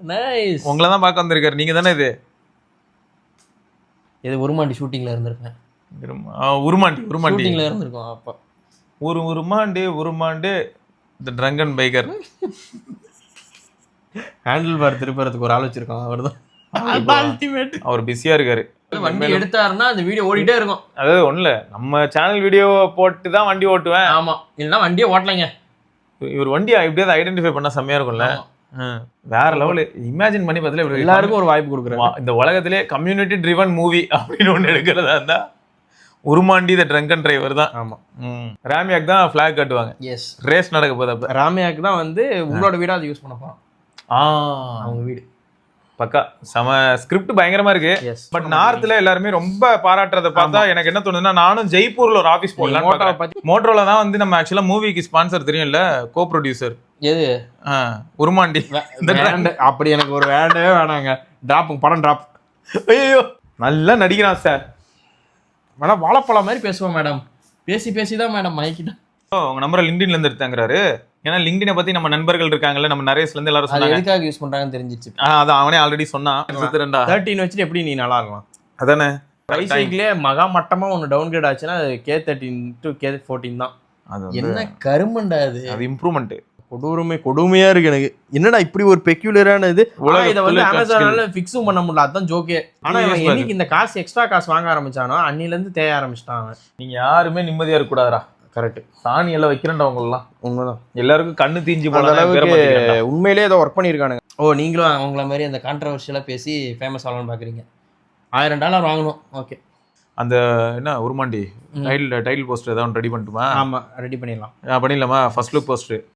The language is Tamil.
நைஸ். உங்களை தான் பார்க்க வந்திருக்காரு. நீங்க தானே இது உருமாண்டி ஷூட்டிங்ல இருந்திருப்பேன். உருமாண்டி ஷூட்டிங்ல இருந்திருக்கோம் அப்ப. உருமாண்டு தி ட்ரங்கன் பைக்கர். ஹேண்டில் பார் திருப்பறதுக்கு ஒரு ஆள் வச்சிருக்கோம். அவர்தான் அல்டிமேட். அவர் பிஸியா இருக்காரு. வண்டி எடுத்தாருன்னா அந்த வீடியோ ஓடிட்டே இருக்கும். அதாவது ஒண்ணும் இல்ல, நம்ம சேனல் வீடியோ போட்டு தான் வண்டி ஓட்டுவேன். ஆமா, இல்லைன்னா வண்டியே ஓட்டலைங்க. இவர் வண்டியை எப்படியாவது ஐடென்டிஃபை பண்ணா செம்மையா இருக்கும்ல. வேற லெவல். இமேஜின் பண்ணி பார்த்தல இவர் எல்லாருக்கும் ஒரு வாய்ப்பு கொடுக்குறாரு. இந்த உலகத்திலே கம்யூனிட்டி ட்ரிவன் மூவி அப்படின்னு ஒன்று எடுக்கிறதா இருந்தா உருமாண்டி த ட்ரங்கன் டிரைவர் தான். ஆமா, ராமியாக்கு தான் ஃபிளாக் கட்டுவாங்க. எஸ், ரேஸ் நடக்க போது. அப்ப ராமியாக்கு தான் வந்து உங்களோட வீடா அது யூஸ் பண்ண போறோம். அவங்க வீடு பக்கா செம. ஸ்கிரிப்ட் பயங்கரமா இருக்கு. பட் நார்த்ல எல்லாருமே ரொம்ப பாராட்டுறதை பார்த்தா எனக்கு என்ன தோணுதுன்னா, நானும் ஜெய்ப்பூர்ல ஒரு ஆபீஸ் போடலாம். மோட்டரோல தான் வந்து நம்ம ஆக்சுவலா மூவிக்கு ஸ்பான்சர் தெரியும்ல, கோ ப்ரொடியூசர். எது? உருமாண்டி. அப்படி எனக்கு ஒரு வேண்டவே வேணாங்க. டிராப், படம் டிராப். ஐயோ நல்லா நடிக்கிறான் சார். மேடம் வாழைப்பழம் மாதிரி பேசுவோம் மேடம். பேசி தான் மேடம் மயக்கிட்டேன். உங்க நம்பரை லிங்க்டின்ல இருந்து எடுத்தாங்கிறாரு. ஏன்னா லிங்க்டினை பத்தி நம்ம நண்பர்கள் இருக்காங்கல்ல, நம்ம நரேஸ்ல இருந்து எல்லாரும் சொன்னாங்க. எதுக்காக யூஸ் பண்றாங்கன்னு தெரிஞ்சிச்சு. அதான் அவனே ஆல்ரெடி சொன்னான். 13 வச்சுட்டு எப்படி நீ நல்லா இருக்கலாம்? அதானே பிரைசிங்லயே மகா மட்டமா ஒன்னு டவுன்கிரேட் ஆச்சுன்னா அது K13 to K14 தான். என்ன கருமண்டா அது. அது இம்ப்ரூவ்மெண்ட். கொடுமையா இருக்கு எனக்கு. என்னடா இப்படி ஒரு பெக்யூலரான இது. இதை வந்து அமேசானால ஃபிக்ஸும் பண்ண முடியல. அதான் ஜோக்கே. ஆனா இவன் என்னைக்கு இந்த காசு எக்ஸ்ட்ரா காசு வாங்க ஆரம்பிச்சானோ அன்னில இருந்து தேய ஆரம்பிச்சிட்டாங்க. நீங்க யாருமே நிம்மதியா இருக்க கூடாதுடா. கரெக்ட். சாணி எல்லாம் வைக்கிறேன்டா உங்களெல்லாம். உண்மைதான். எல்லாருக்கும் கண்ணு தீஞ்சு போன அளவுக்கு உண்மையிலேயே ஏதோ ஒர்க் பண்ணியிருக்கானுங்க. நீங்களும் அவங்கள மாதிரி அந்த கான்ட்ரவர்ஷியலா பேசி ஃபேமஸ் ஆகலாம்னு பாக்குறீங்க. $1000 வாங்கணும். ஓகே. அந்த என்ன உருமாண்டி டைட்டில் போஸ்டர் ஏதாவது ரெடி பண்ணட்டுமா? ஆமா, ரெடி பண்ணிடலாம். பண்ணிடலாமா? First look poster